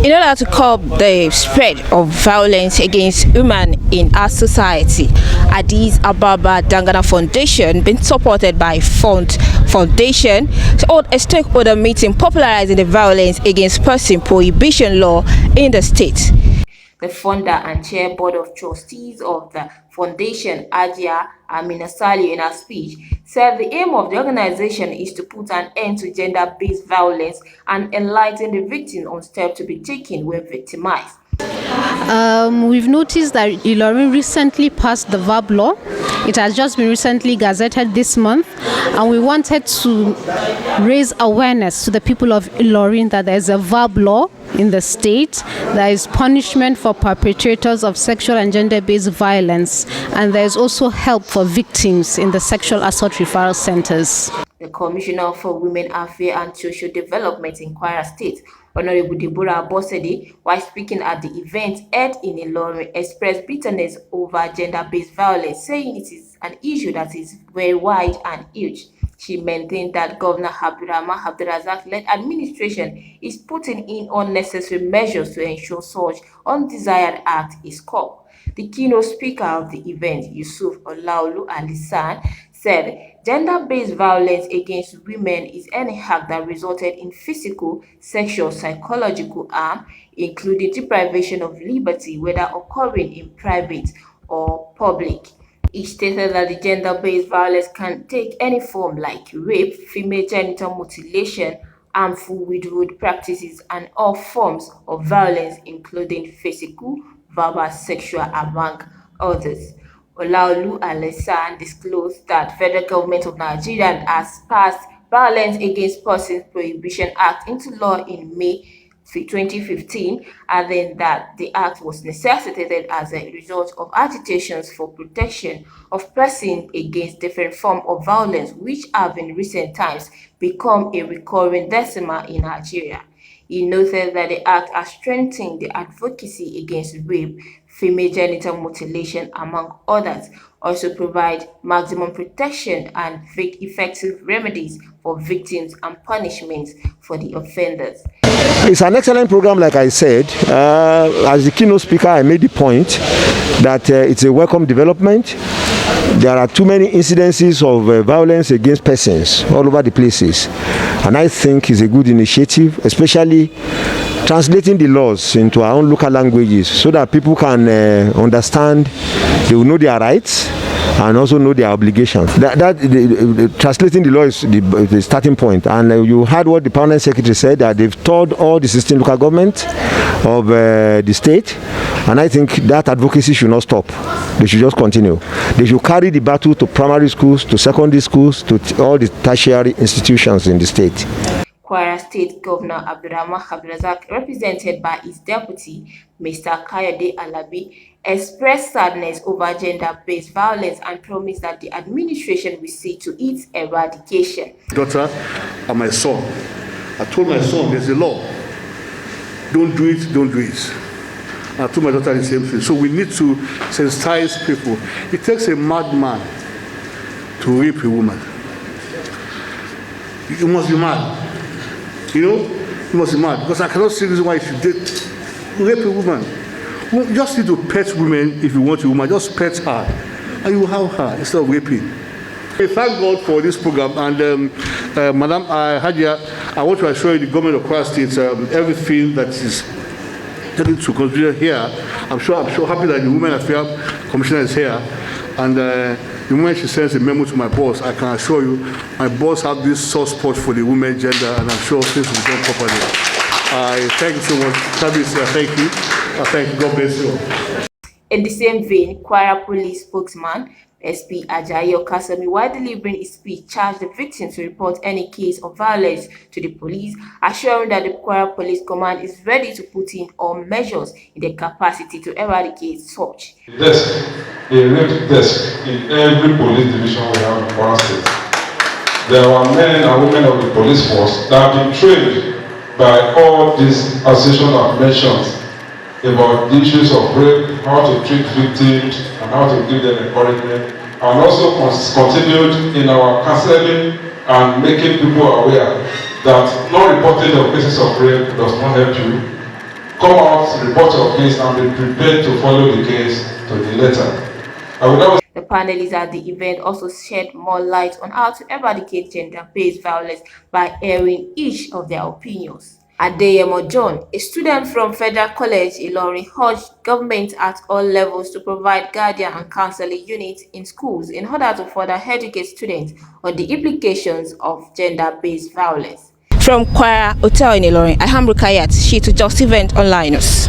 In order to curb the spread of violence against women in our society, Hadis Foundation, being supported by Foundation, held a stakeholder meeting popularizing the violence against person prohibition law in the state. The founder and chair board of trustees of the foundation, Ajia Amina Sali, in her speech, said the aim of the organization is to put an end to gender-based violence and enlighten the victim on steps to be taken when victimized. We've noticed that Ilorin recently passed the VAB law. It has just been recently gazetted this month, and we wanted to raise awareness to the people of Ilorin that there is a VAB law in the state. There is punishment for perpetrators of sexual and gender-based violence, and there is also help for victims in the sexual assault referral centers. The Commissioner for Women Affairs and Social Development in Kwara State, Honorable Deborah Bosede, while speaking at the event held in Ilorin, expressed bitterness over gender-based violence, saying it is an issue that is very wide and huge. She maintained that Governor Abdurrahman Abdulrazak-led administration is putting in unnecessary measures to ensure such undesired act is curbed. The keynote speaker of the event, Yusuf Olaolu Alisan, said gender-based violence against women is any act that resulted in physical, sexual, psychological harm, including deprivation of liberty, whether occurring in private or public. He stated that the gender-based violence can take any form like rape, female genital mutilation, harmful widowhood practices, and all forms of violence, including physical, verbal, sexual, among others. Olaolu Alesan disclosed that federal government of Nigeria has passed Violence Against Persons Prohibition Act into law in May 2015, and then that the act was necessitated as a result of agitations for protection of persons against different forms of violence, which have in recent times become a recurring decimal in Nigeria. He noted that the act has strengthened the advocacy against rape, female genital mutilation, among others, also provide maximum protection and effective remedies for victims and punishments for the offenders. It's an excellent program, like I said. As the keynote speaker, I made the point that it's a welcome development. There are too many incidences of violence against persons all over the places, and I think it's a good initiative, especially translating the laws into our own local languages so that people can understand, they will know their rights and also know their obligations. Translating the law is the starting point. And you heard what the permanent secretary said, that they've told all the 16 local governments of the state, and I think that advocacy should not stop. They should just continue. They should carry the battle to primary schools, to secondary schools, to all the tertiary institutions in the state. Kwara State Governor Abdurrahman Abdulrazak, represented by his deputy, Mr. Kayode Alabi, expressed sadness over gender-based violence and promised that the administration will see to its eradication. Daughter and my son, I told my son, there's a law. Don't do it, don't do it. I told my daughter the same thing. So we need to sensitize people. It takes a madman to rape a woman. You must be mad. You know, you must be mad. Because I cannot see the reason why you should rape a woman. You just need to pet women if you want a woman. Just pet her, and you will have her instead of raping. We thank God for this program. And Madam Hadia, I want to assure you, the government of Kwara State, everything that is taken to consider here. I'm sure happy that the Women Affairs Commissioner is here. And the moment she sends a memo to my boss, I can assure you, my boss have this soft spot for the women gender, and I'm sure things will be done properly. I thank you so much. Thank you. Thank you. God bless you. In the same vein, Kwara Police spokesman SP Ajayi Okasami, while delivering his speech, charged the victim to report any case of violence to the police, assuring that the Kwara Police Command is ready to put in all measures in their capacity to eradicate such. A rape desk in every police division we have in Kwara State. There are men and women of the police force that have been trained by all these associations I've mentioned about the issues of rape, how to treat victims, and how to give them encouragement, and also continued in our counseling and making people aware that not reporting of cases of rape does not help you. come out, report your case, and be prepared to follow the case to the letter. I will now. The panelists at the event also shed more light on how to eradicate gender-based violence by airing each of their opinions. Adeyemo John, a student from Federal College Ilorin, urged government at all levels to provide guardian and counseling units in schools in order to further educate students on the implications of gender-based violence. From Kwara Hotel in Ilorin, I am Rukayat, she to Just Event Online News.